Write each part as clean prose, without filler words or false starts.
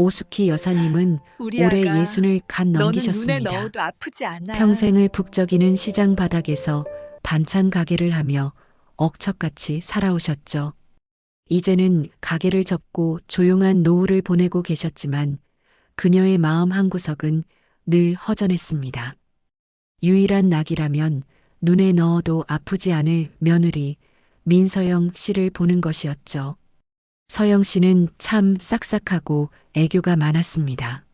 오숙희 여사님은 우리 올해 아가, 예순을 간 너는 눈에 넘기셨습니다. 넣어도 아프지 않아. 평생을 북적이는 시장 바닥에서 반찬 가게를 하며 억척같이 살아오셨죠. 이제는 가게를 접고 조용한 노후를 보내고 계셨지만 그녀의 마음 한구석은 늘 허전했습니다. 유일한 낙이라면 눈에 넣어도 아프지 않을 며느리 민서영 씨를 보는 것이었죠. 서영 씨는 참 싹싹하고 애교가 많았습니다.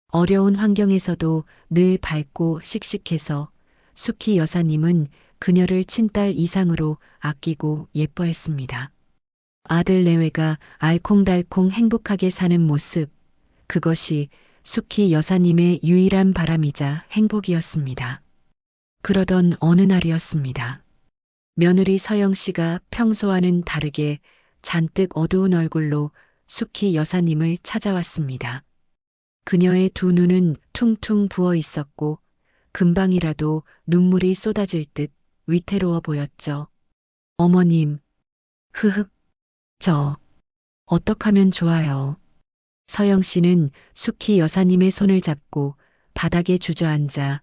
어려운 환경에서도 늘 밝고 씩씩해서 숙희 여사님은 그녀를 친딸 이상으로 아끼고 예뻐했습니다. 아들 내외가 알콩달콩 행복하게 사는 모습, 그것이 숙희 여사님의 유일한 바람이자 행복이었습니다. 그러던 어느 날이었습니다. 며느리 서영 씨가 평소와는 다르게 잔뜩 어두운 얼굴로 숙희 여사님을 찾아왔습니다. 그녀의 두 눈은 퉁퉁 부어 있었고 금방이라도 눈물이 쏟아질 듯 위태로워 보였죠. 어머님, 흐흑, 저, 어떡하면 좋아요. 서영 씨는 숙희 여사님의 손을 잡고 바닥에 주저앉아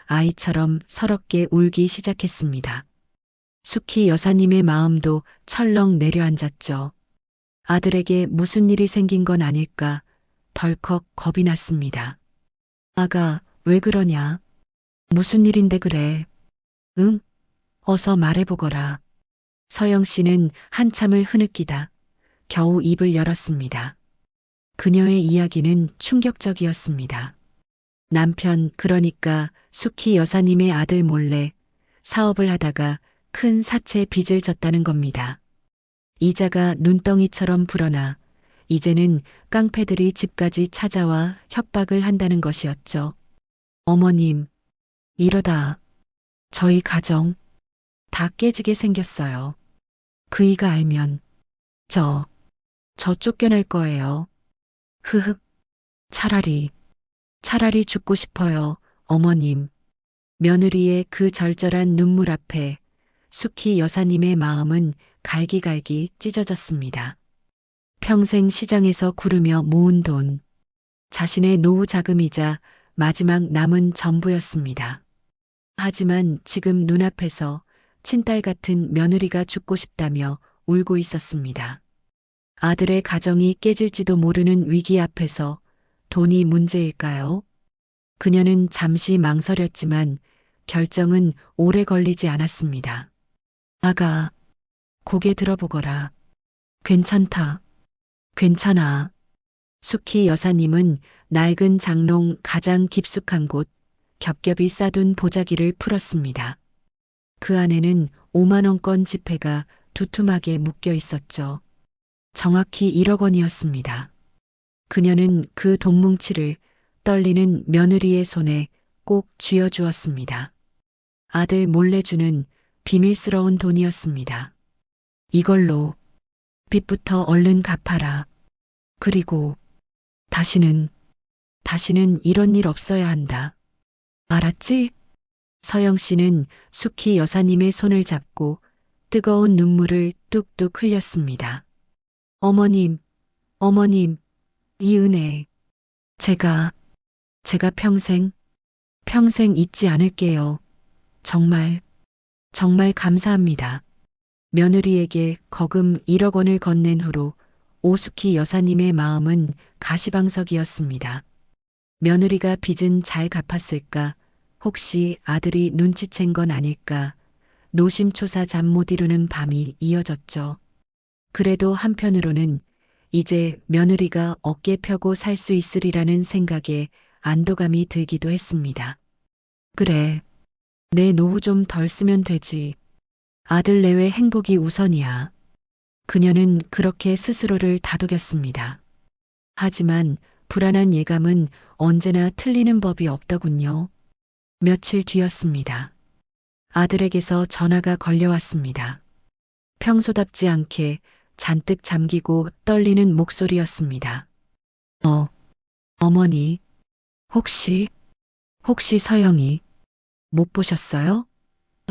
아이처럼 서럽게 울기 시작했습니다. 숙희 여사님의 마음도 철렁 내려앉았죠. 아들에게 무슨 일이 생긴 건 아닐까 덜컥 겁이 났습니다. 아가, 왜 그러냐? 무슨 일인데 그래? 응? 어서 말해보거라. 서영 씨는 한참을 흐느끼다 겨우 입을 열었습니다. 그녀의 이야기는 충격적이었습니다. 남편, 그러니까 숙희 여사님의 아들 몰래 사업을 하다가 큰 사채 빚을 졌다는 겁니다. 이자가 눈덩이처럼 불어나 이제는 깡패들이 집까지 찾아와 협박을 한다는 것이었죠. 어머님, 이러다 저희 가정 다 깨지게 생겼어요. 그이가 알면 저 쫓겨날 거예요. 흐흑, 차라리 죽고 싶어요, 어머님. 며느리의 그 절절한 눈물 앞에 숙희 여사님의 마음은 갈기갈기 찢어졌습니다. 평생 시장에서 구르며 모은 돈, 자신의 노후 자금이자 마지막 남은 전부였습니다. 하지만 지금 눈앞에서 친딸 같은 며느리가 죽고 싶다며 울고 있었습니다. 아들의 가정이 깨질지도 모르는 위기 앞에서 돈이 문제일까요? 그녀는 잠시 망설였지만 결정은 오래 걸리지 않았습니다. 아가, 고개 들어보거라. 괜찮다. 괜찮아. 숙희 여사님은 낡은 장롱 가장 깊숙한 곳 겹겹이 싸둔 보자기를 풀었습니다. 그 안에는 5만 원권 지폐가 두툼하게 묶여 있었죠. 정확히 1억 원이었습니다. 그녀는 그 돈뭉치를 떨리는 며느리의 손에 꼭 쥐어주었습니다. 아들 몰래 주는 비밀스러운 돈이었습니다. 이걸로 빚부터 얼른 갚아라. 그리고 다시는 이런 일 없어야 한다. 알았지? 서영 씨는 숙희 여사님의 손을 잡고 뜨거운 눈물을 뚝뚝 흘렸습니다. 어머님, 어머님, 이 은혜. 제가 평생 잊지 않을게요. 정말 감사합니다. 며느리에게 거금 1억 원을 건넨 후로 오숙희 여사님의 마음은 가시방석이었습니다. 며느리가 빚은 잘 갚았을까? 혹시 아들이 눈치챈 건 아닐까? 노심초사 잠 못 이루는 밤이 이어졌죠. 그래도 한편으로는 이제 며느리가 어깨 펴고 살 수 있으리라는 생각에 안도감이 들기도 했습니다. 그래, 내 노후 좀 덜 쓰면 되지. 아들 내외 행복이 우선이야. 그녀는 그렇게 스스로를 다독였습니다. 하지만 불안한 예감은 언제나 틀리는 법이 없더군요. 며칠 뒤였습니다. 아들에게서 전화가 걸려왔습니다. 평소답지 않게 잔뜩 잠기고 떨리는 목소리였습니다. 어머니, 혹시 서영이 못 보셨어요?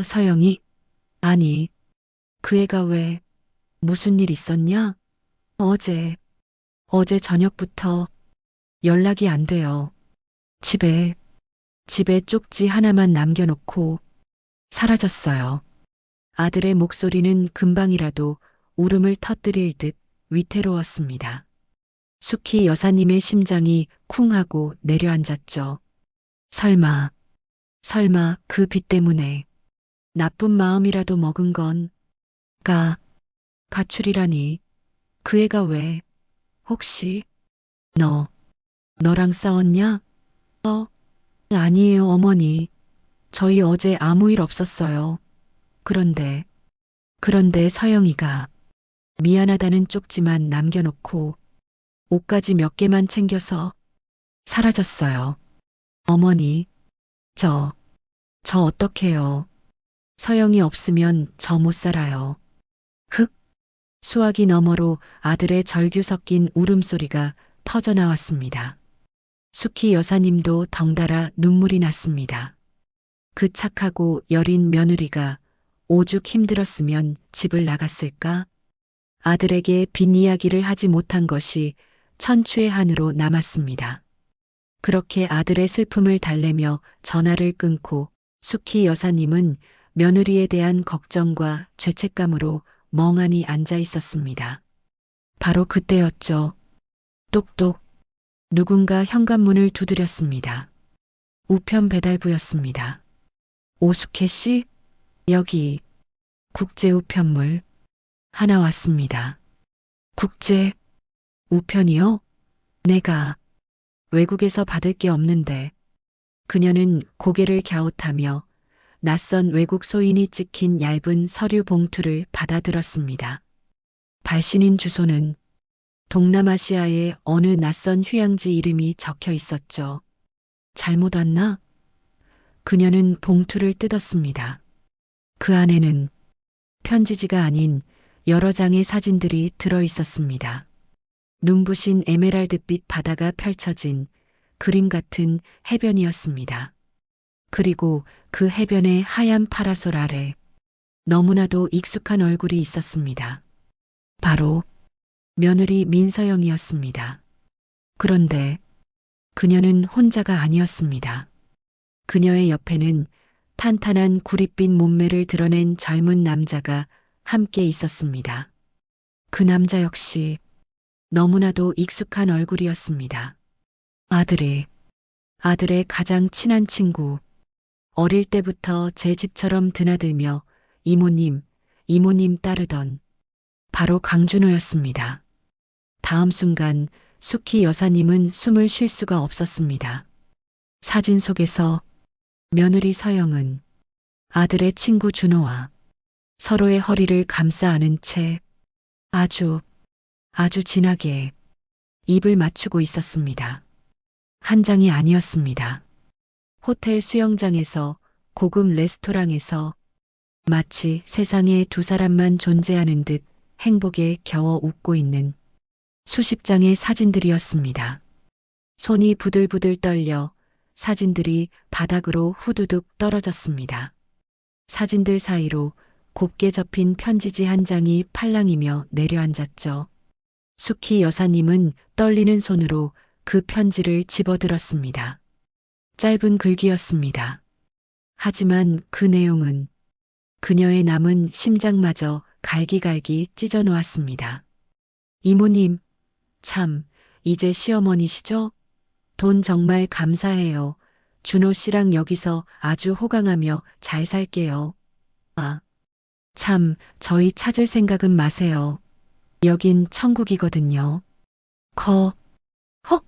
서영이? 아니, 그 애가 왜, 무슨 일 있었냐? 어제 저녁부터 연락이 안 돼요. 집에 쪽지 하나만 남겨놓고 사라졌어요. 아들의 목소리는 금방이라도 울음을 터뜨릴 듯 위태로웠습니다. 숙희 여사님의 심장이 쿵 하고 내려앉았죠. 설마, 설마 그 빚 때문에 나쁜 마음이라도 먹은 건 가출이라니. 그 애가 왜, 혹시, 너, 너랑 싸웠냐? 아니에요, 어머니. 저희 어제 아무 일 없었어요. 그런데 서영이가 미안하다는 쪽지만 남겨놓고 옷까지 몇 개만 챙겨서 사라졌어요. 어머니, 저, 저 어떡해요. 서영이 없으면 저 못 살아요. 흑, 수화기 너머로 아들의 절규 섞인 울음소리가 터져나왔습니다. 숙희 여사님도 덩달아 눈물이 났습니다. 그 착하고 여린 며느리가 오죽 힘들었으면 집을 나갔을까? 아들에게 빈 이야기를 하지 못한 것이 천추의 한으로 남았습니다. 그렇게 아들의 슬픔을 달래며 전화를 끊고 숙희 여사님은 며느리에 대한 걱정과 죄책감으로 멍하니 앉아 있었습니다. 바로 그때였죠. 똑똑. 누군가 현관문을 두드렸습니다. 우편 배달부였습니다. 오숙혜 씨? 여기 국제우편물 하나 왔습니다. 국제 우편이요? 내가 외국에서 받을 게 없는데. 그녀는 고개를 갸웃하며 낯선 외국 소인이 찍힌 얇은 서류 봉투를 받아들었습니다. 발신인 주소는 동남아시아의 어느 낯선 휴양지 이름이 적혀 있었죠. 잘못 왔나? 그녀는 봉투를 뜯었습니다. 그 안에는 편지지가 아닌 여러 장의 사진들이 들어 있었습니다. 눈부신 에메랄드빛 바다가 펼쳐진 그림 같은 해변이었습니다. 그리고 그 해변의 하얀 파라솔 아래 너무나도 익숙한 얼굴이 있었습니다. 바로 며느리 민서영이었습니다. 그런데 그녀는 혼자가 아니었습니다. 그녀의 옆에는 탄탄한 구릿빛 몸매를 드러낸 젊은 남자가 함께 있었습니다. 그 남자 역시 너무나도 익숙한 얼굴이었습니다. 아들의 가장 친한 친구, 어릴 때부터 제 집처럼 드나들며 이모님 따르던 바로 강준호였습니다. 다음 순간 숙희 여사님은 숨을 쉴 수가 없었습니다. 사진 속에서 며느리 서영은 아들의 친구 준호와 서로의 허리를 감싸 안은 채 아주 진하게 입을 맞추고 있었습니다. 한 장이 아니었습니다. 호텔 수영장에서, 고급 레스토랑에서 마치 세상에 두 사람만 존재하는 듯 행복에 겨워 웃고 있는 수십 장의 사진들이었습니다. 손이 부들부들 떨려 사진들이 바닥으로 후두둑 떨어졌습니다. 사진들 사이로 곱게 접힌 편지지 한 장이 팔랑이며 내려앉았죠. 숙희 여사님은 떨리는 손으로 그 편지를 집어들었습니다. 짧은 글귀였습니다. 하지만 그 내용은 그녀의 남은 심장마저 갈기갈기 찢어 놓았습니다. 이모님, 참, 이제 시어머니시죠? 돈 정말 감사해요. 준호 씨랑 여기서 아주 호강하며 잘 살게요. 참, 저희 찾을 생각은 마세요. 여긴 천국이거든요. 헉!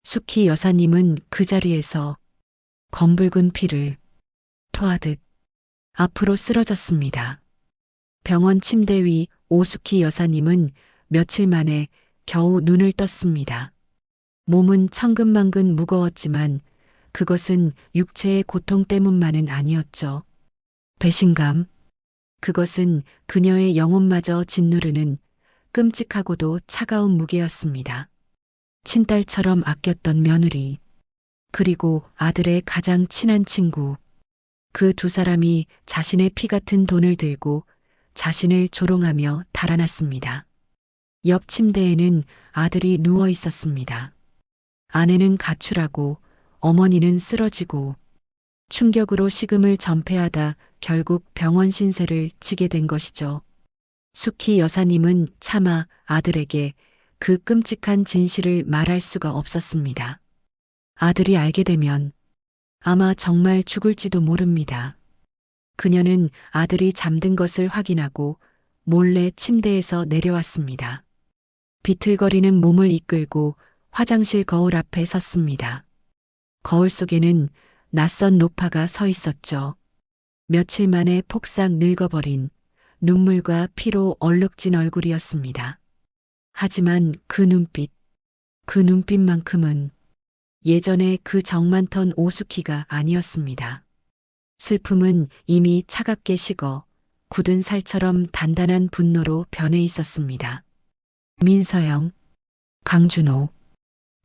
숙희 여사님은 그 자리에서 검붉은 피를 토하듯 앞으로 쓰러졌습니다. 병원 침대 위 오숙희 여사님은 며칠 만에 겨우 눈을 떴습니다. 몸은 천근만근 무거웠지만 그것은 육체의 고통 때문만은 아니었죠. 배신감. 그것은 그녀의 영혼마저 짓누르는 끔찍하고도 차가운 무게였습니다. 친딸처럼 아꼈던 며느리, 그리고 아들의 가장 친한 친구. 그 두 사람이 자신의 피 같은 돈을 들고 자신을 조롱하며 달아났습니다. 옆 침대에는 아들이 누워 있었습니다. 아내는 가출하고 어머니는 쓰러지고 충격으로 식음을 전폐하다 결국 병원 신세를 지게 된 것이죠. 숙희 여사님은 차마 아들에게 그 끔찍한 진실을 말할 수가 없었습니다. 아들이 알게 되면 아마 정말 죽을지도 모릅니다. 그녀는 아들이 잠든 것을 확인하고 몰래 침대에서 내려왔습니다. 비틀거리는 몸을 이끌고 화장실 거울 앞에 섰습니다. 거울 속에는 낯선 노파가 서 있었죠. 며칠 만에 폭삭 늙어버린 눈물과 피로 얼룩진 얼굴이었습니다. 하지만 그 눈빛만큼은 예전에 그 정 많던 오숙희가 아니었습니다. 슬픔은 이미 차갑게 식어 굳은 살처럼 단단한 분노로 변해 있었습니다. 민서영, 강준호.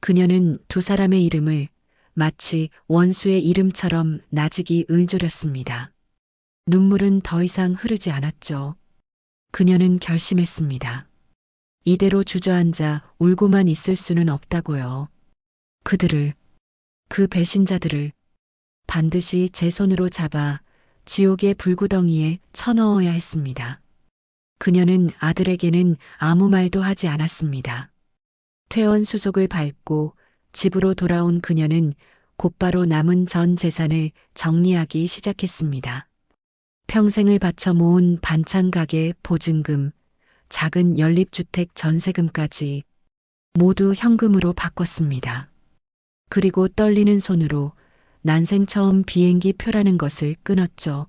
그녀는 두 사람의 이름을 마치 원수의 이름처럼 나직이 을조렸습니다. 눈물은 더 이상 흐르지 않았죠. 그녀는 결심했습니다. 이대로 주저앉아 울고만 있을 수는 없다고요. 그 배신자들을 반드시 제 손으로 잡아 지옥의 불구덩이에 쳐넣어야 했습니다. 그녀는 아들에게는 아무 말도 하지 않았습니다. 퇴원 수속을 밟고 집으로 돌아온 그녀는 곧바로 남은 전 재산을 정리하기 시작했습니다. 평생을 바쳐 모은 반찬 가게 보증금, 작은 연립주택 전세금까지 모두 현금으로 바꿨습니다. 그리고 떨리는 손으로 난생 처음 비행기 표라는 것을 끊었죠.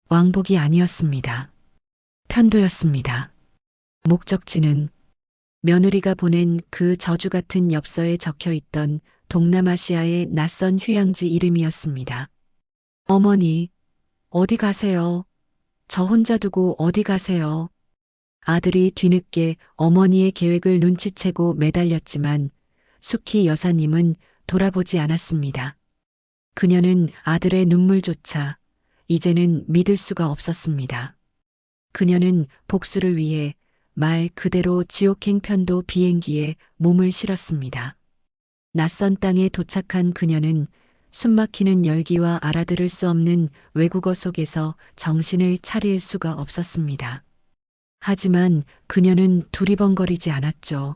왕복이 아니었습니다. 편도였습니다. 목적지는 며느리가 보낸 그 저주 같은 엽서에 적혀 있던 동남아시아의 낯선 휴양지 이름이었습니다. 어머니, 어디 가세요? 저 혼자 두고 어디 가세요? 아들이 뒤늦게 어머니의 계획을 눈치채고 매달렸지만 숙희 여사님은 돌아보지 않았습니다. 그녀는 아들의 눈물조차 이제는 믿을 수가 없었습니다. 그녀는 복수를 위해 말 그대로 지옥행 편도 비행기에 몸을 실었습니다. 낯선 땅에 도착한 그녀는 숨막히는 열기와 알아들을 수 없는 외국어 속에서 정신을 차릴 수가 없었습니다. 하지만 그녀는 두리번거리지 않았죠.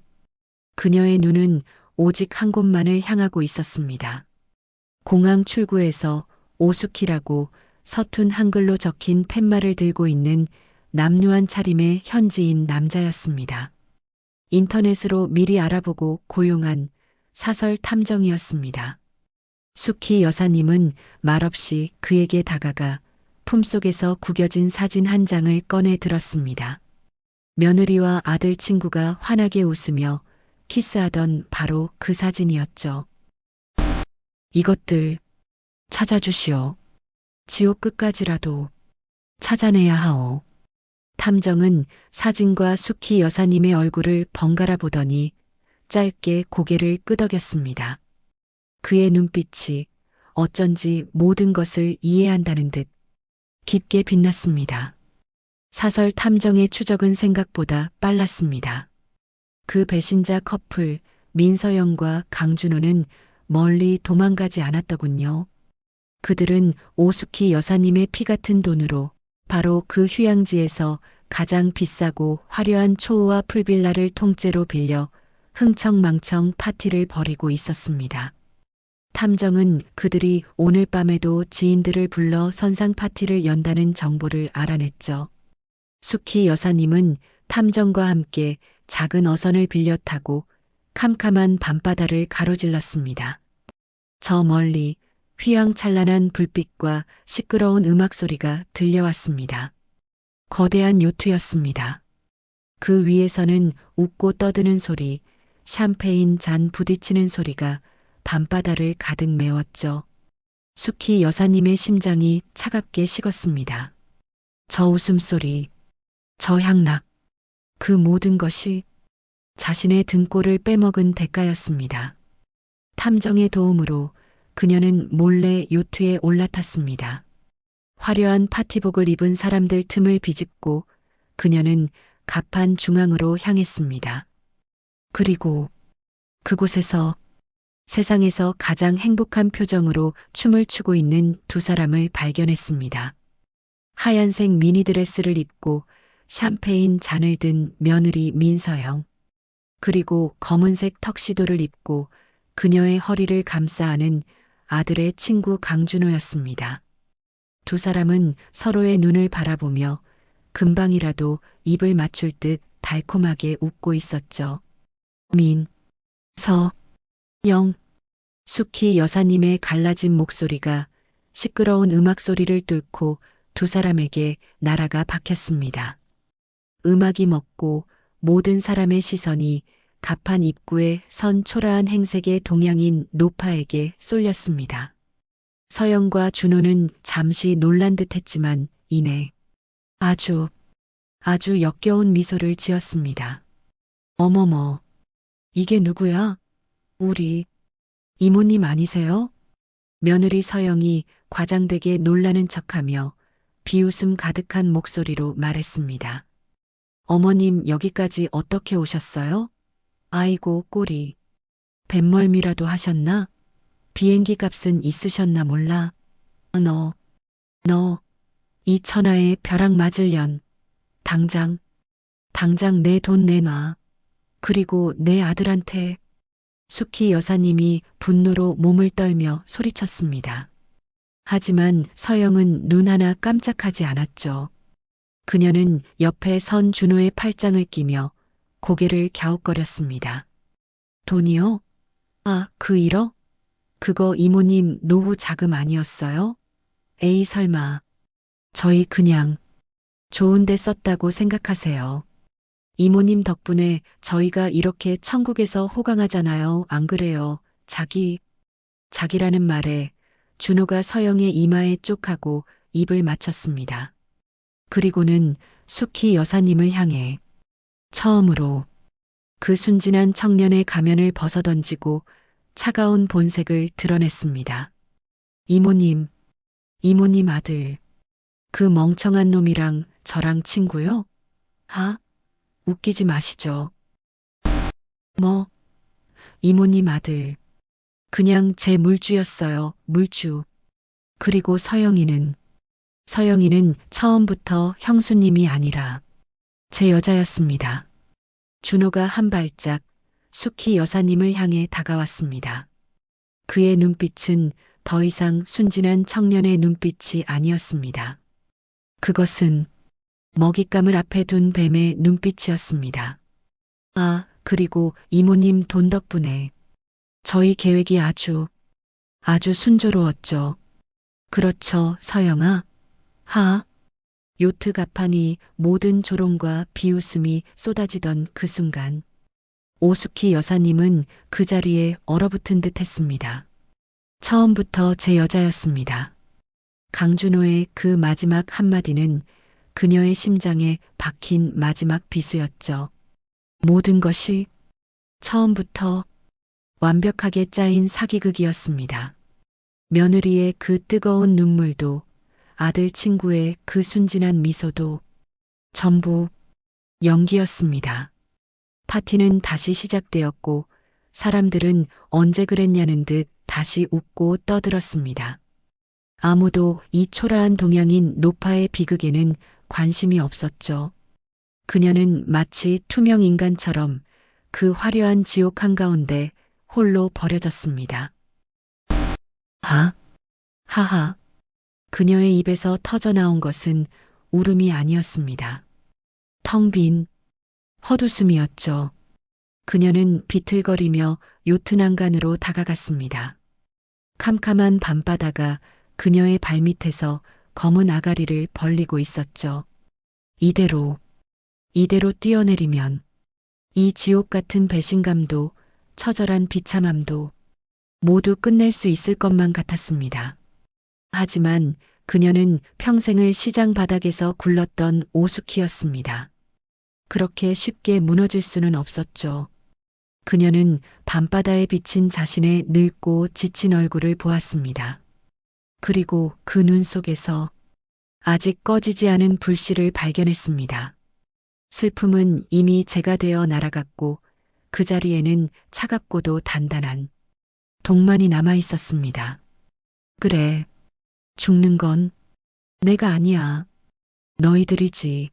그녀의 눈은 오직 한 곳만을 향하고 있었습니다. 공항 출구에서 오숙희라고 서툰 한글로 적힌 팻말을 들고 있는 남루한 차림의 현지인 남자였습니다. 인터넷으로 미리 알아보고 고용한 사설 탐정이었습니다. 숙희 여사님은 말없이 그에게 다가가 품속에서 구겨진 사진 한 장을 꺼내 들었습니다. 며느리와 아들 친구가 환하게 웃으며 키스하던 바로 그 사진이었죠. 이것들 찾아주시오. 지옥 끝까지라도 찾아내야 하오. 탐정은 사진과 숙희 여사님의 얼굴을 번갈아 보더니 짧게 고개를 끄덕였습니다. 그의 눈빛이 어쩐지 모든 것을 이해한다는 듯 깊게 빛났습니다. 사설 탐정의 추적은 생각보다 빨랐습니다. 그 배신자 커플 민서영과 강준호는 멀리 도망가지 않았더군요. 그들은 오숙희 여사님의 피 같은 돈으로 바로 그 휴양지에서 가장 비싸고 화려한 초호화 풀빌라를 통째로 빌려 흥청망청 파티를 벌이고 있었습니다. 탐정은 그들이 오늘 밤에도 지인들을 불러 선상 파티를 연다는 정보를 알아냈죠. 숙희 여사님은 탐정과 함께 작은 어선을 빌려 타고 캄캄한 밤바다를 가로질렀습니다. 저 멀리 휘황찬란한 불빛과 시끄러운 음악 소리가 들려왔습니다. 거대한 요트였습니다. 그 위에서는 웃고 떠드는 소리, 샴페인 잔 부딪히는 소리가 밤바다를 가득 메웠죠. 숙희 여사님의 심장이 차갑게 식었습니다. 저 웃음소리, 저 향락, 그 모든 것이 자신의 등골을 빼먹은 대가였습니다. 탐정의 도움으로 그녀는 몰래 요트에 올라탔습니다. 화려한 파티복을 입은 사람들 틈을 비집고 그녀는 갑판 중앙으로 향했습니다. 그리고 그곳에서 세상에서 가장 행복한 표정으로 춤을 추고 있는 두 사람을 발견했습니다. 하얀색 미니드레스를 입고 샴페인 잔을 든 며느리 민서영, 그리고 검은색 턱시도를 입고 그녀의 허리를 감싸 안은 아들의 친구 강준호였습니다. 두 사람은 서로의 눈을 바라보며 금방이라도 입을 맞출 듯 달콤하게 웃고 있었죠. 민, 서, 영, 숙희 여사님의 갈라진 목소리가 시끄러운 음악 소리를 뚫고 두 사람에게 나라가 박혔습니다. 음악이 멎고 모든 사람의 시선이 가판 입구에 선 초라한 행색의 동양인 노파에게 쏠렸습니다. 서영과 준호는 잠시 놀란 듯 했지만 이내 아주 역겨운 미소를 지었습니다. 어머머, 이게 누구야? 우리 이모님 아니세요? 며느리 서영이 과장되게 놀라는 척하며 비웃음 가득한 목소리로 말했습니다. 어머님 여기까지 어떻게 오셨어요? 아이고 꼬리. 뱃멀미라도 하셨나? 비행기 값은 있으셨나 몰라. 너, 이 천하의 벼락 맞을 년. 당장 내 돈 내놔. 그리고 내 아들한테. 숙희 여사님이 분노로 몸을 떨며 소리쳤습니다. 하지만 서영은 눈 하나 깜짝하지 않았죠. 그녀는 옆에 선 준호의 팔짱을 끼며 고개를 갸웃거렸습니다. 돈이요? 아, 그 1억? 그거 이모님 노후 자금 아니었어요? 에이 설마. 저희 그냥 좋은 데 썼다고 생각하세요. 이모님 덕분에 저희가 이렇게 천국에서 호강하잖아요. 안 그래요? 자기라는 말에 준호가 서영의 이마에 쪽하고 입을 맞췄습니다. 그리고는 숙희 여사님을 향해 처음으로 그 순진한 청년의 가면을 벗어던지고 차가운 본색을 드러냈습니다. 이모님 아들. 그 멍청한 놈이랑 저랑 친구요? 웃기지 마시죠. 뭐, 이모님 아들. 그냥 제 물주였어요, 물주. 그리고 서영이는 처음부터 형수님이 아니라 제 여자였습니다. 준호가 한 발짝 숙희 여사님을 향해 다가왔습니다. 그의 눈빛은 더 이상 순진한 청년의 눈빛이 아니었습니다. 그것은 먹잇감을 앞에 둔 뱀의 눈빛이었습니다. 아, 그리고 이모님 돈 덕분에 저희 계획이 아주 순조로웠죠. 그렇죠, 서영아? 요트 가판 위 모든 조롱과 비웃음이 쏟아지던 그 순간 오숙희 여사님은 그 자리에 얼어붙은 듯 했습니다. 처음부터 제 여자였습니다. 강준호의 그 마지막 한마디는 그녀의 심장에 박힌 마지막 비수였죠. 모든 것이 처음부터 완벽하게 짜인 사기극이었습니다. 며느리의 그 뜨거운 눈물도 아들 친구의 그 순진한 미소도 전부 연기였습니다. 파티는 다시 시작되었고 사람들은 언제 그랬냐는 듯 다시 웃고 떠들었습니다. 아무도 이 초라한 동양인 노파의 비극에는 관심이 없었죠. 그녀는 마치 투명 인간처럼 그 화려한 지옥 한가운데 홀로 버려졌습니다. 하하. 그녀의 입에서 터져나온 것은 울음이 아니었습니다. 텅 빈 헛웃음이었죠. 그녀는 비틀거리며 요트 난간으로 다가갔습니다. 캄캄한 밤바다가 그녀의 발밑에서 검은 아가리를 벌리고 있었죠. 이대로 뛰어내리면 이 지옥 같은 배신감도 처절한 비참함도 모두 끝낼 수 있을 것만 같았습니다. 하지만 그녀는 평생을 시장 바닥에서 굴렀던 오숙희였습니다. 그렇게 쉽게 무너질 수는 없었죠. 그녀는 밤바다에 비친 자신의 늙고 지친 얼굴을 보았습니다. 그리고 그 눈 속에서 아직 꺼지지 않은 불씨를 발견했습니다. 슬픔은 이미 재가 되어 날아갔고 그 자리에는 차갑고도 단단한 독만이 남아 있었습니다. 그래, 죽는 건 내가 아니야. 너희들이지.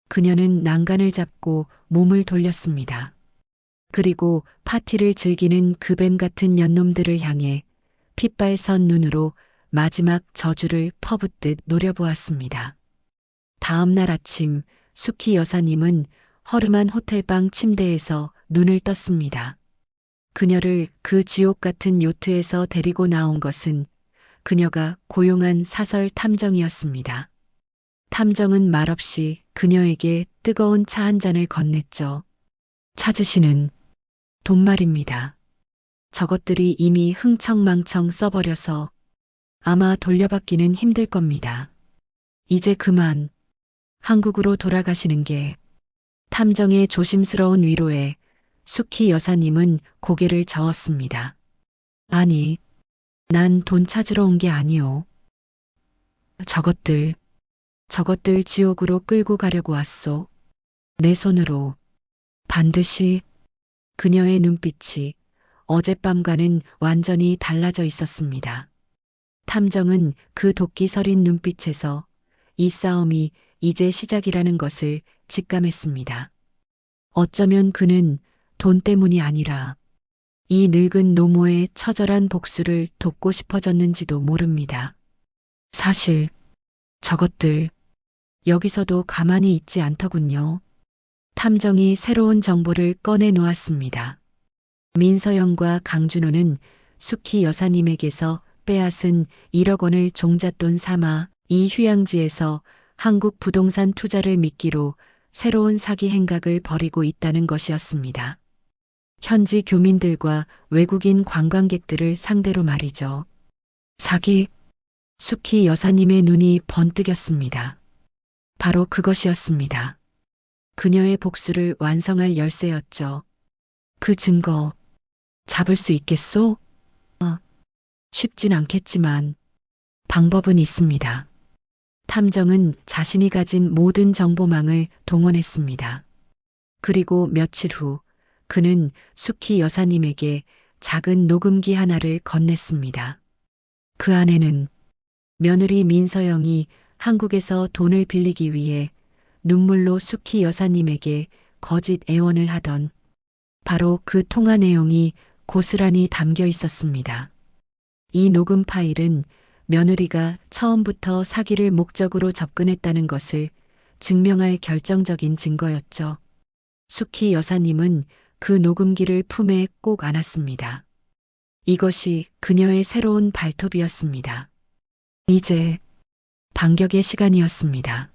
그녀는 난간을 잡고 몸을 돌렸습니다. 그리고 파티를 즐기는 그 뱀 같은 년놈들을 향해 핏발선 눈으로 마지막 저주를 퍼붓듯 노려보았습니다. 다음 날 아침 수키 여사님은 허름한 호텔방 침대에서 눈을 떴습니다. 그녀를 그 지옥 같은 요트에서 데리고 나온 것은 그녀가 고용한 사설 탐정이었습니다. 탐정은 말없이 그녀에게 뜨거운 차 한 잔을 건넸죠. 찾으시는 돈 말입니다. 저것들이 이미 흥청망청 써버려서 아마 돌려받기는 힘들 겁니다. 이제 그만 한국으로 돌아가시는 게. 탐정의 조심스러운 위로에 수키 여사님은 고개를 저었습니다. 아니, 난 돈 찾으러 온 게 아니오. 저것들 지옥으로 끌고 가려고 왔소. 내 손으로. 반드시. 그녀의 눈빛이 어젯밤과는 완전히 달라져 있었습니다. 탐정은 그 도끼 서린 눈빛에서 이 싸움이 이제 시작이라는 것을 직감했습니다. 어쩌면 그는 돈 때문이 아니라 이 늙은 노모의 처절한 복수를 돕고 싶어졌는지도 모릅니다. 사실 저것들 여기서도 가만히 있지 않더군요. 탐정이 새로운 정보를 꺼내 놓았습니다. 민서영과 강준호는 수키 여사님에게서 빼앗은 1억 원을 종잣돈 삼아 이 휴양지에서 한국 부동산 투자를 미끼로 새로운 사기 행각을 벌이고 있다는 것이었습니다. 현지 교민들과 외국인 관광객들을 상대로 말이죠. 사기? 수키 여사님의 눈이 번뜩였습니다. 바로 그것이었습니다. 그녀의 복수를 완성할 열쇠였죠. 그 증거 잡을 수 있겠소? 쉽진 않겠지만 방법은 있습니다. 탐정은 자신이 가진 모든 정보망을 동원했습니다. 그리고 며칠 후 그는 수키 여사님에게 작은 녹음기 하나를 건넸습니다. 그 안에는 며느리 민서영이 한국에서 돈을 빌리기 위해 눈물로 수키 여사님에게 거짓 애원을 하던 바로 그 통화 내용이 고스란히 담겨 있었습니다. 이 녹음 파일은 며느리가 처음부터 사기를 목적으로 접근했다는 것을 증명할 결정적인 증거였죠. 수키 여사님은 그 녹음기를 품에 꼭 안았습니다. 이것이 그녀의 새로운 발톱이었습니다. 이제 반격의 시간이었습니다.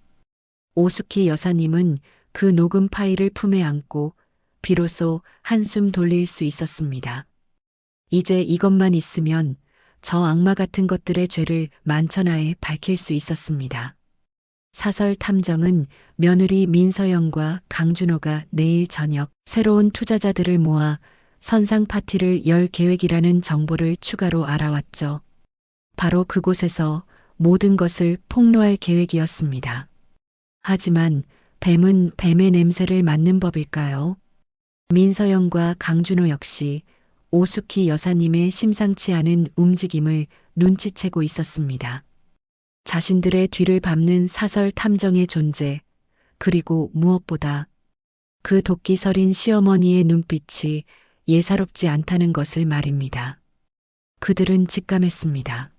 오수키 여사님은 그 녹음 파일을 품에 안고 비로소 한숨 돌릴 수 있었습니다. 이제 이것만 있으면 저 악마 같은 것들의 죄를 만천하에 밝힐 수 있었습니다. 사설 탐정은 며느리 민서영과 강준호가 내일 저녁 새로운 투자자들을 모아 선상 파티를 열 계획이라는 정보를 추가로 알아왔죠. 바로 그곳에서 모든 것을 폭로할 계획이었습니다. 하지만 뱀은 뱀의 냄새를 맡는 법일까요? 민서영과 강준호 역시 오수키 여사님의 심상치 않은 움직임을 눈치채고 있었습니다. 자신들의 뒤를 밟는 사설 탐정의 존재, 그리고 무엇보다 그 도끼 서린 시어머니의 눈빛이 예사롭지 않다는 것을 말입니다. 그들은 직감했습니다.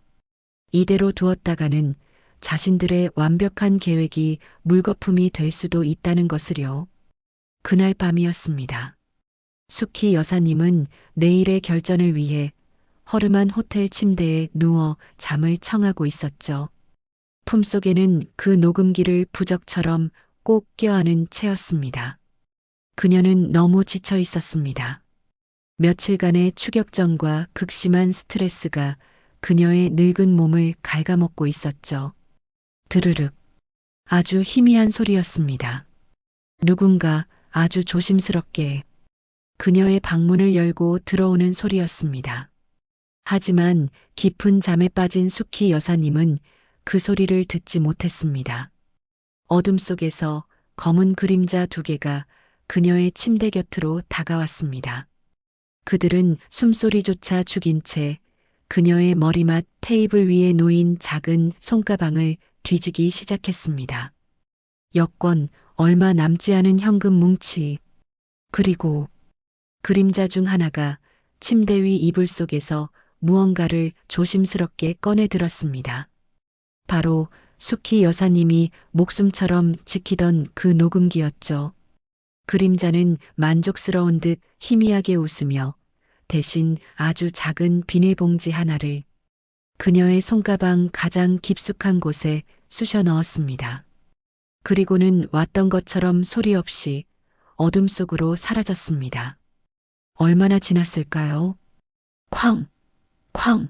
이대로 두었다가는 자신들의 완벽한 계획이 물거품이 될 수도 있다는 것을요. 그날 밤이었습니다. 수키 여사님은 내일의 결전을 위해 허름한 호텔 침대에 누워 잠을 청하고 있었죠. 품속에는 그 녹음기를 부적처럼 꼭 껴안은 채였습니다. 그녀는 너무 지쳐 있었습니다. 며칠간의 추격전과 극심한 스트레스가 그녀의 늙은 몸을 갉아먹고 있었죠. 드르륵. 아주 희미한 소리였습니다. 누군가 아주 조심스럽게 그녀의 방문을 열고 들어오는 소리였습니다. 하지만 깊은 잠에 빠진 수키 여사님은 그 소리를 듣지 못했습니다. 어둠 속에서 검은 그림자 두 개가 그녀의 침대 곁으로 다가왔습니다. 그들은 숨소리조차 죽인 채 그녀의 머리맡 테이블 위에 놓인 작은 손가방을 뒤지기 시작했습니다. 여권, 얼마 남지 않은 현금 뭉치, 그리고 그림자 중 하나가 침대 위 이불 속에서 무언가를 조심스럽게 꺼내 들었습니다. 바로 수키 여사님이 목숨처럼 지키던 그 녹음기였죠. 그림자는 만족스러운 듯 희미하게 웃으며 대신 아주 작은 비닐봉지 하나를 그녀의 손가방 가장 깊숙한 곳에 쑤셔 넣었습니다. 그리고는 왔던 것처럼 소리 없이 어둠 속으로 사라졌습니다. 얼마나 지났을까요? 쾅, 쾅,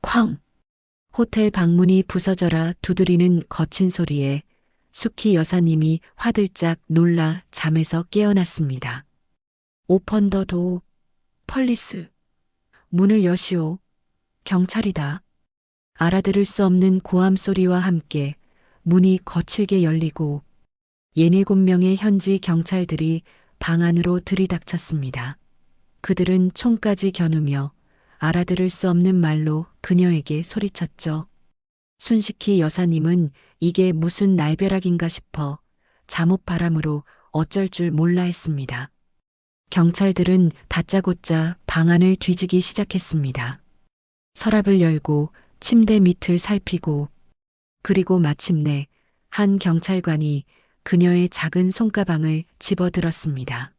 쾅. 호텔 방문이 부서져라 두드리는 거친 소리에 수키 여사님이 화들짝 놀라 잠에서 깨어났습니다. 오픈 더 도, 펄리스. 문을 여시오. 경찰이다. 알아들을 수 없는 고함 소리와 함께 문이 거칠게 열리고 67명의 현지 경찰들이 방 안으로 들이닥쳤습니다. 그들은 총까지 겨누며 알아들을 수 없는 말로 그녀에게 소리쳤죠. 순식히 여사님은 이게 무슨 날벼락인가 싶어 잠옷 바람으로 어쩔 줄 몰라 했습니다. 경찰들은 다짜고짜 방 안을 뒤지기 시작했습니다. 서랍을 열고 침대 밑을 살피고 그리고 마침내 한 경찰관이 그녀의 작은 손가방을 집어들었습니다.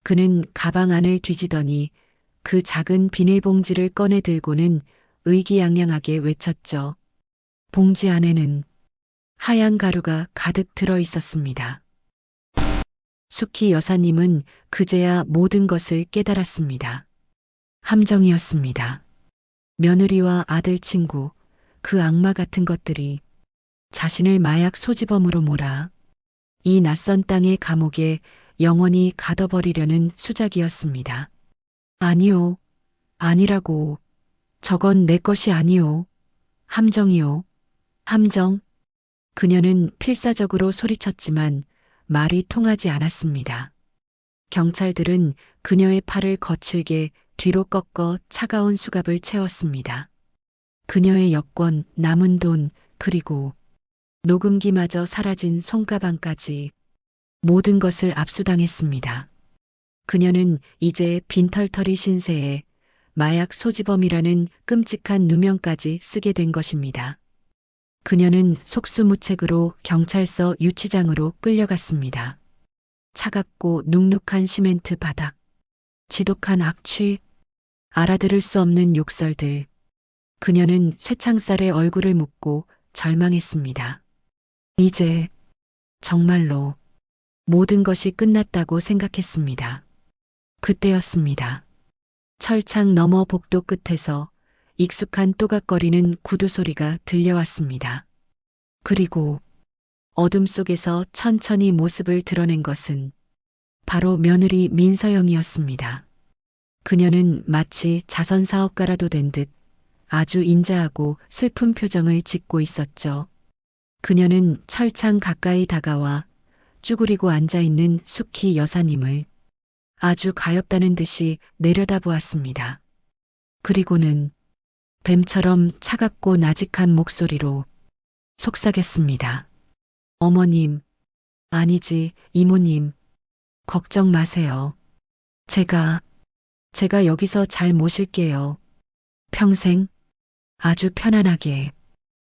그는 가방 안을 뒤지더니 그 작은 비닐봉지를 꺼내 들고는 의기양양하게 외쳤죠. 봉지 안에는 하얀 가루가 가득 들어 있었습니다. 수키 여사님은 그제야 모든 것을 깨달았습니다. 함정이었습니다. 며느리와 아들 친구, 그 악마 같은 것들이 자신을 마약 소지범으로 몰아 이 낯선 땅의 감옥에 영원히 가둬버리려는 수작이었습니다. 아니요. 아니라고. 저건 내 것이 아니요. 함정이요. 함정. 그녀는 필사적으로 소리쳤지만 말이 통하지 않았습니다. 경찰들은 그녀의 팔을 거칠게 뒤로 꺾어 차가운 수갑을 채웠습니다. 그녀의 여권, 남은 돈, 그리고 녹음기마저 사라진 손가방까지 모든 것을 압수당했습니다. 그녀는 이제 빈털터리 신세에 마약 소지범이라는 끔찍한 누명까지 쓰게 된 것입니다. 그녀는 속수무책으로 경찰서 유치장으로 끌려갔습니다. 차갑고 눅눅한 시멘트 바닥, 지독한 악취, 알아들을 수 없는 욕설들. 그녀는 쇠창살에 얼굴을 묻고 절망했습니다. 이제 정말로 모든 것이 끝났다고 생각했습니다. 그때였습니다. 철창 너머 복도 끝에서 익숙한 또각거리는 구두 소리가 들려왔습니다. 그리고 어둠 속에서 천천히 모습을 드러낸 것은 바로 며느리 민서영이었습니다. 그녀는 마치 자선사업가라도 된 듯 아주 인자하고 슬픈 표정을 짓고 있었죠. 그녀는 철창 가까이 다가와 쭈그리고 앉아있는 수키 여사님을 아주 가엾다는 듯이 내려다보았습니다. 그리고는 뱀처럼 차갑고 나직한 목소리로 속삭였습니다. 어머님, 아니지, 이모님, 걱정 마세요. 제가 여기서 잘 모실게요. 평생, 아주 편안하게,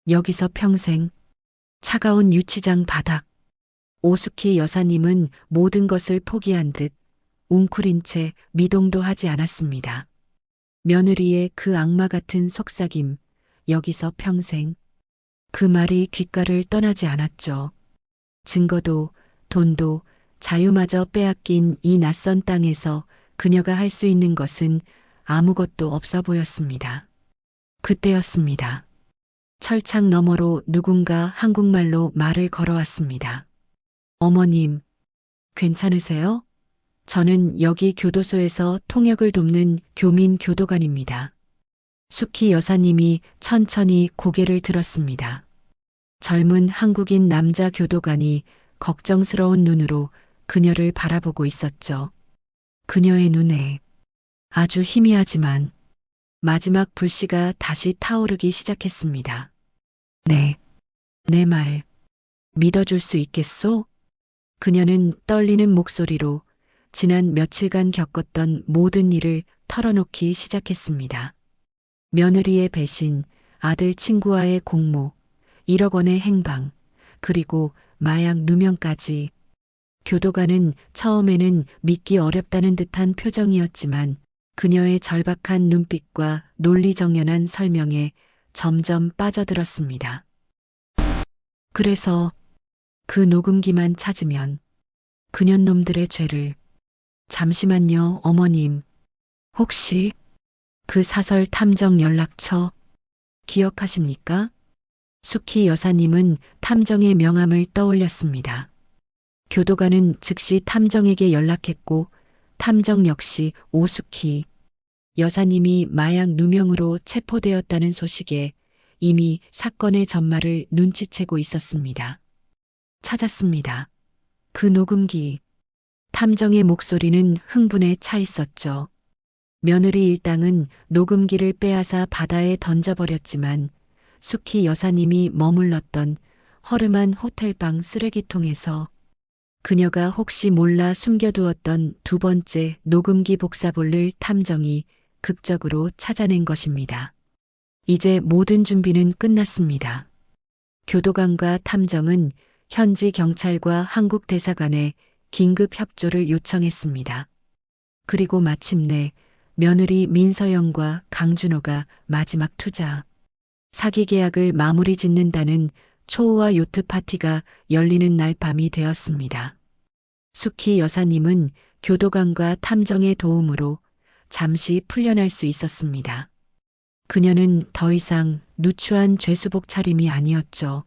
여기서 평생, 차가운 유치장 바닥. 오수키 여사님은 모든 것을 포기한 듯 웅크린 채 미동도 하지 않았습니다. 며느리의 그 악마 같은 속삭임, 여기서 평생. 그 말이 귓가를 떠나지 않았죠. 증거도, 돈도, 자유마저 빼앗긴 이 낯선 땅에서 그녀가 할 수 있는 것은 아무것도 없어 보였습니다. 그때였습니다. 철창 너머로 누군가 한국말로 말을 걸어왔습니다. 어머님, 괜찮으세요? 저는 여기 교도소에서 통역을 돕는 교민 교도관입니다. 수키 여사님이 천천히 고개를 들었습니다. 젊은 한국인 남자 교도관이 걱정스러운 눈으로 그녀를 바라보고 있었죠. 그녀의 눈에 아주 희미하지만 마지막 불씨가 다시 타오르기 시작했습니다. 네, 내 말 믿어줄 수 있겠소? 그녀는 떨리는 목소리로 지난 며칠간 겪었던 모든 일을 털어놓기 시작했습니다. 며느리의 배신, 아들 친구와의 공모, 1억 원의 행방, 그리고 마약 누명까지. 교도관은 처음에는 믿기 어렵다는 듯한 표정이었지만 그녀의 절박한 눈빛과 논리정연한 설명에 점점 빠져들었습니다. 그래서 그 녹음기만 찾으면 그년놈들의 죄를. 잠시만요, 어머님. 혹시 그 사설 탐정 연락처 기억하십니까? 수키 여사님은 탐정의 명함을 떠올렸습니다. 교도관은 즉시 탐정에게 연락했고 탐정 역시 오수키 여사님이 마약 누명으로 체포되었다는 소식에 이미 사건의 전말을 눈치채고 있었습니다. 찾았습니다. 그 녹음기. 탐정의 목소리는 흥분에 차 있었죠. 며느리 일당은 녹음기를 빼앗아 바다에 던져버렸지만 수키 여사님이 머물렀던 허름한 호텔방 쓰레기통에서 그녀가 혹시 몰라 숨겨두었던 두 번째 녹음기 복사본을 탐정이 극적으로 찾아낸 것입니다. 이제 모든 준비는 끝났습니다. 교도관과 탐정은 현지 경찰과 한국 대사관에 긴급 협조를 요청했습니다. 그리고 마침내 며느리 민서영과 강준호가 마지막 투자, 사기 계약을 마무리 짓는다는 초호화 요트 파티가 열리는 날 밤이 되었습니다. 수키 여사님은 교도관과 탐정의 도움으로 잠시 풀려날 수 있었습니다. 그녀는 더 이상 누추한 죄수복 차림이 아니었죠.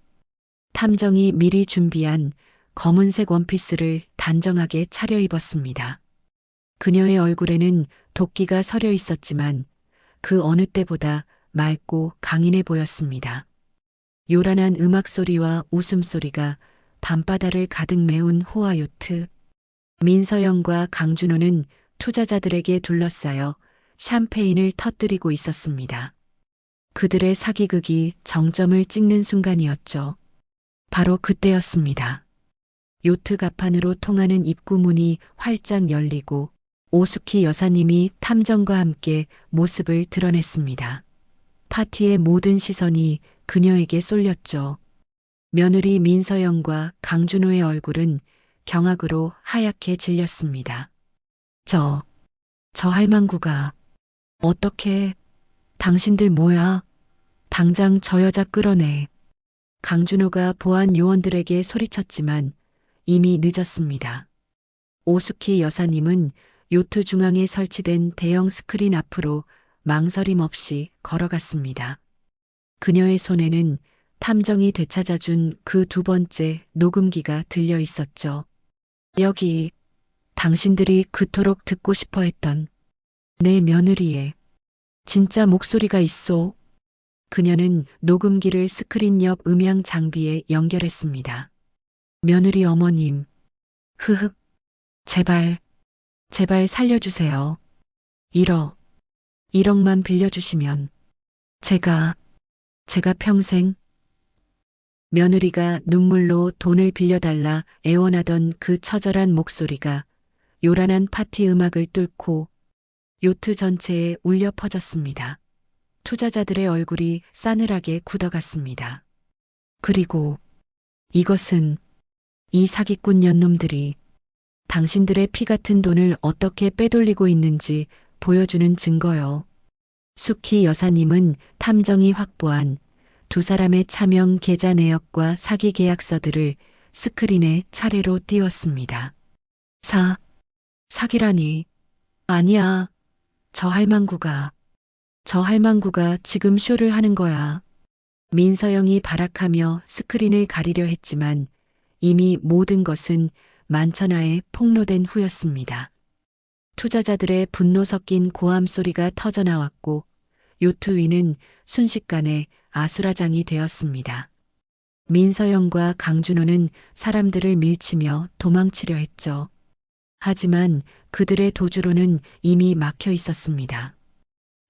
탐정이 미리 준비한 검은색 원피스를 단정하게 차려입었습니다. 그녀의 얼굴에는 도끼가 서려 있었지만 그 어느 때보다 맑고 강인해 보였습니다. 요란한 음악 소리와 웃음소리가 밤바다를 가득 메운 호화 요트. 민서영과 강준호는 투자자들에게 둘러싸여 샴페인을 터뜨리고 있었습니다. 그들의 사기극이 정점을 찍는 순간이었죠. 바로 그때였습니다. 요트 갑판으로 통하는 입구문이 활짝 열리고 오수키 여사님이 탐정과 함께 모습을 드러냈습니다. 파티의 모든 시선이 그녀에게 쏠렸죠. 며느리 민서영과 강준호의 얼굴은 경악으로 하얗게 질렸습니다. 저 할망구가 어떻게, 당신들 뭐야? 당장 저 여자 끌어내. 강준호가 보안 요원들에게 소리쳤지만 이미 늦었습니다. 오수키 여사님은 요트 중앙에 설치된 대형 스크린 앞으로 망설임 없이 걸어갔습니다. 그녀의 손에는 탐정이 되찾아준 그 두 번째 녹음기가 들려 있었죠. 여기, 당신들이 그토록 듣고 싶어 했던 내 며느리의 진짜 목소리가 있소. 그녀는 녹음기를 스크린 옆 음향 장비에 연결했습니다. 며느리 어머님, 흐흑, 제발 살려주세요. 1억만 빌려주시면 제가 평생. 며느리가 눈물로 돈을 빌려달라 애원하던 그 처절한 목소리가 요란한 파티 음악을 뚫고 요트 전체에 울려 퍼졌습니다. 투자자들의 얼굴이 싸늘하게 굳어갔습니다. 그리고 이것은 이 사기꾼 년놈들이 당신들의 피 같은 돈을 어떻게 빼돌리고 있는지 보여주는 증거요. 수키 여사님은 탐정이 확보한 두 사람의 차명 계좌 내역과 사기 계약서들을 스크린에 차례로 띄웠습니다. 사기라니. 아니야. 저 할망구가 지금 쇼를 하는 거야. 민서영이 발악하며 스크린을 가리려 했지만 이미 모든 것은 만천하에 폭로된 후였습니다. 투자자들의 분노 섞인 고함 소리가 터져나왔고 요트 위는 순식간에 아수라장이 되었습니다. 민서영과 강준호는 사람들을 밀치며 도망치려 했죠. 하지만 그들의 도주로는 이미 막혀 있었습니다.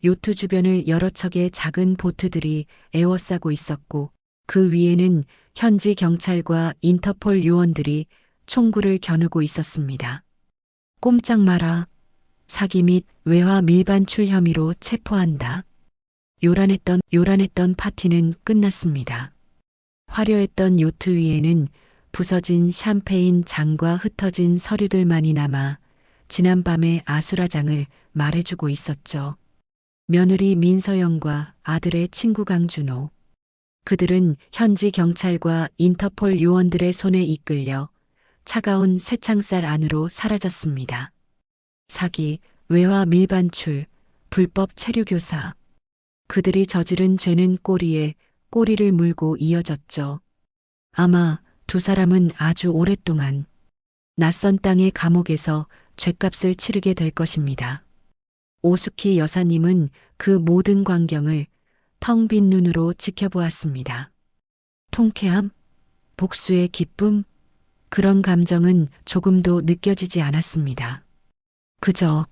요트 주변을 여러 척의 작은 보트들이 에워싸고 있었고 그 위에는 현지 경찰과 인터폴 요원들이 총구를 겨누고 있었습니다. 꼼짝 마라. 사기 및 외화 밀반출 혐의로 체포한다. 요란했던 파티는 끝났습니다. 화려했던 요트 위에는 부서진 샴페인 잔과 흩어진 서류들만이 남아 지난밤의 아수라장을 말해주고 있었죠. 며느리 민서영과 아들의 친구 강준호. 그들은 현지 경찰과 인터폴 요원들의 손에 이끌려 차가운 쇠창살 안으로 사라졌습니다. 사기, 외화 밀반출, 불법 체류교사. 그들이 저지른 죄는 꼬리에 꼬리를 물고 이어졌죠. 아마 두 사람은 아주 오랫동안 낯선 땅의 감옥에서 죗값을 치르게 될 것입니다. 오수키 여사님은 그 모든 광경을 텅 빈 눈으로 지켜보았습니다. 통쾌함, 복수의 기쁨, 그런 감정은 조금도 느껴지지 않았습니다. 그저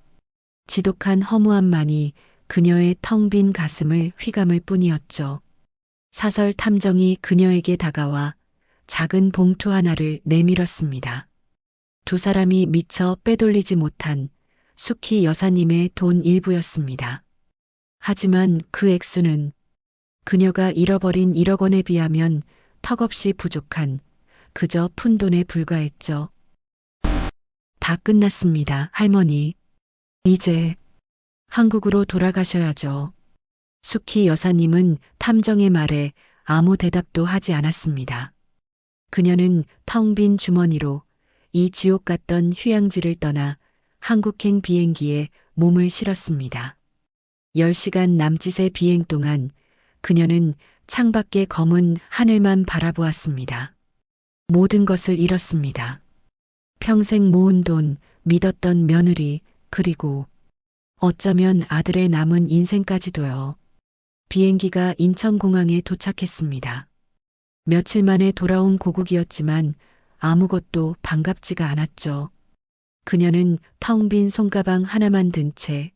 지독한 허무함만이 그녀의 텅 빈 가슴을 휘감을 뿐이었죠. 사설 탐정이 그녀에게 다가와 작은 봉투 하나를 내밀었습니다. 두 사람이 미처 빼돌리지 못한 수키 여사님의 돈 일부였습니다. 하지만 그 액수는 그녀가 잃어버린 1억 원에 비하면 턱없이 부족한 그저 푼돈에 불과했죠. 다 끝났습니다, 할머니. 이제 한국으로 돌아가셔야죠. 수키 여사님은 탐정의 말에 아무 대답도 하지 않았습니다. 그녀는 텅 빈 주머니로 이 지옥 같던 휴양지를 떠나 한국행 비행기에 몸을 실었습니다. 10시간 남짓의 비행 동안 그녀는 창밖의 검은 하늘만 바라보았습니다. 모든 것을 잃었습니다. 평생 모은 돈, 믿었던 며느리, 그리고 어쩌면 아들의 남은 인생까지도요. 비행기가 인천공항에 도착했습니다. 며칠 만에 돌아온 고국이었지만 아무것도 반갑지가 않았죠. 그녀는 텅 빈 손가방 하나만 든 채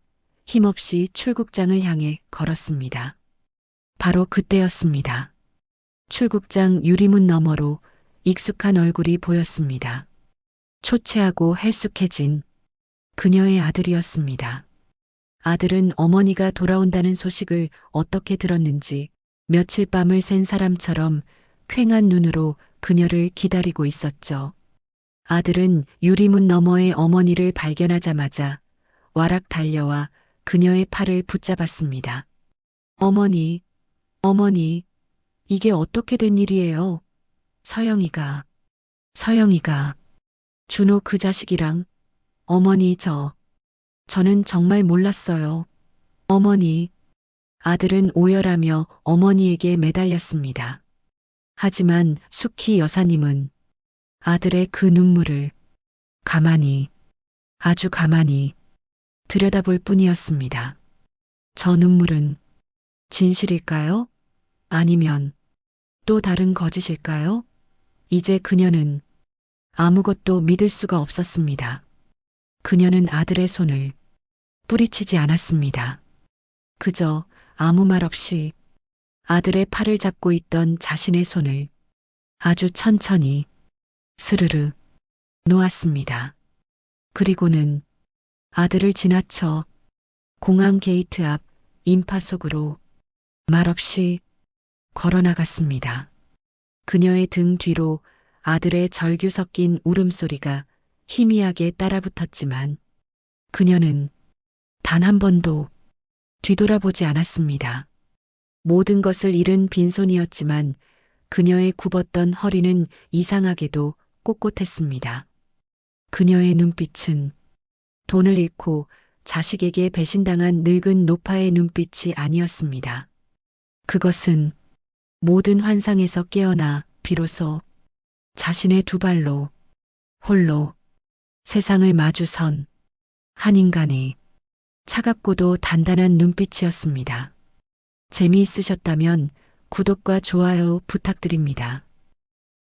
힘없이 출국장을 향해 걸었습니다. 바로 그때였습니다. 출국장 유리문 너머로 익숙한 얼굴이 보였습니다. 초췌하고 헬쑥해진 그녀의 아들이었습니다. 아들은 어머니가 돌아온다는 소식을 어떻게 들었는지 며칠 밤을 샌 사람처럼 퀭한 눈으로 그녀를 기다리고 있었죠. 아들은 유리문 너머의 어머니를 발견하자마자 와락 달려와 그녀의 팔을 붙잡았습니다. 어머니, 어머니, 이게 어떻게 된 일이에요? 서영이가, 준호 그 자식이랑, 어머니 저는 정말 몰랐어요. 어머니, 아들은 오열하며 어머니에게 매달렸습니다. 하지만 수키 여사님은 아들의 그 눈물을 가만히, 아주 가만히 들여다볼 뿐이었습니다. 저 눈물은 진실일까요? 아니면 또 다른 거짓일까요? 이제 그녀는 아무것도 믿을 수가 없었습니다. 그녀는 아들의 손을 뿌리치지 않았습니다. 그저 아무 말 없이 아들의 팔을 잡고 있던 자신의 손을 아주 천천히 스르르 놓았습니다. 그리고는 아들을 지나쳐 공항 게이트 앞 인파 속으로 말없이 걸어나갔습니다. 그녀의 등 뒤로 아들의 절규 섞인 울음소리가 희미하게 따라붙었지만 그녀는 단 한 번도 뒤돌아보지 않았습니다. 모든 것을 잃은 빈손이었지만 그녀의 굽었던 허리는 이상하게도 꼿꼿했습니다. 그녀의 눈빛은 돈을 잃고 자식에게 배신당한 늙은 노파의 눈빛이 아니었습니다. 그것은 모든 환상에서 깨어나 비로소 자신의 두 발로 홀로 세상을 마주선 한 인간의 차갑고도 단단한 눈빛이었습니다. 재미있으셨다면 구독과 좋아요 부탁드립니다.